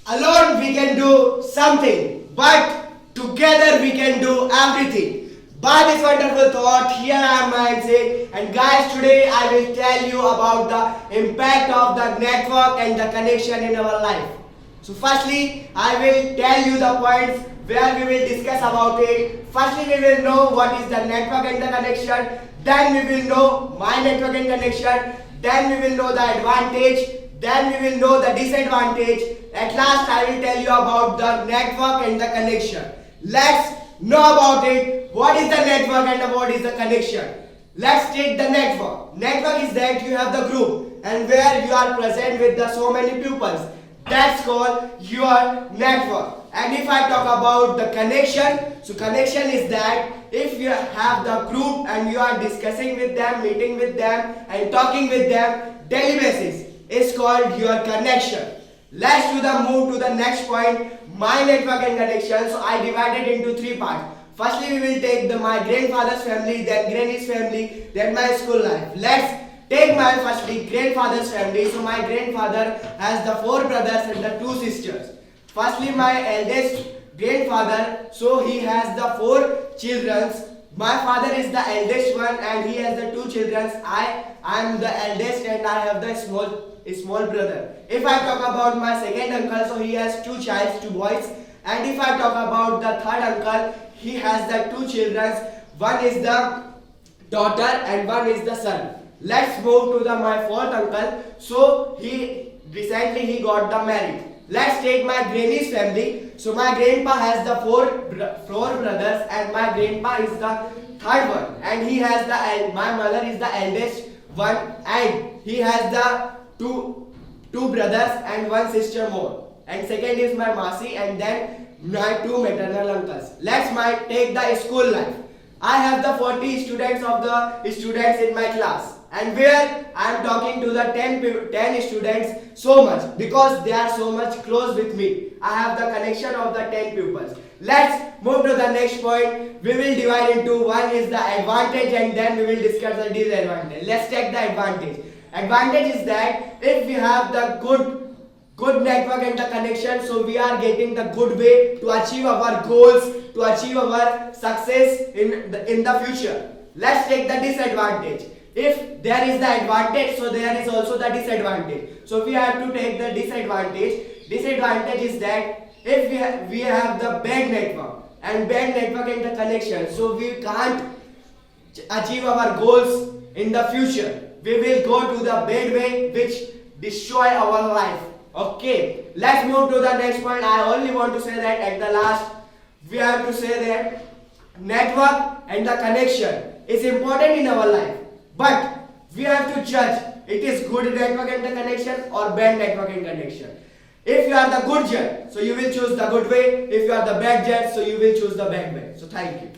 Alone we can do something, but together we can do everything. By this wonderful thought, here I am mindset, and guys, today I will tell you about the impact of the network and the connection in our life. So firstly, I will tell you the points where we will discuss about it. Firstly, we will know what is the network and the connection. Then we will know my network and connection. Then we will know the advantage. Then we will know the disadvantage. At last, I will tell you about the network and the connection. Let's know about it. What is the network and what is the connection? Let's take the network. Network is that you have the group and where you are present with the so many pupils. That's called your network. And if I talk about the connection, so connection is that if you have the group and you are discussing with them, meeting with them and talking with them daily basis, is called your connection. Let's move to the next point, my network and connection. So I divided into three parts. Firstly, we will take my grandfather's family, then granny's family, then my school life. Let's take my firstly grandfather's family. So my grandfather has the 4 brothers and the 2 sisters. Firstly, my eldest grandfather, so he has the 4 children. My father is the eldest one and he has the 2 children. I am the eldest and I have the small brother. If I talk about my second uncle, so he has 2 boys. And if I talk about the third uncle, he has the 2 children. One is the daughter and one is the son. Let's move to my fourth uncle. So he recently got married. Let's take my granny's family. So my grandpa has the 4 brothers and my grandpa is the third one. And he has my mother is the eldest one and he has the two brothers and 1 sister more. And second is my Masi and then my 2 maternal uncles. Let's take the school life. I have the 40 students in my class. And where I am talking to the 10 students so much because they are so much close with me. I have the connection of the 10 pupils. Let's move to the next point. We will divide into one is the advantage and then we will discuss the disadvantage. Let's take the advantage. Advantage is that if we have the good network and the connection, so we are getting the good way to achieve our goals, to achieve our success in the future. Let's take the disadvantage. If there is the advantage, so there is also the disadvantage. So we have to take the disadvantage. Disadvantage is that if we have the bad network and the connection, so we can't achieve our goals in the future. We will go to the bad way which destroy our life. Okay, let's move to the next point. I only want to say that at the last, we have to say that network and the connection is important in our life. But we have to judge it is good network and the connection or bad network and connection. If you are the good judge, so you will choose the good way. If you are the bad judge, so you will choose the bad way. So thank you.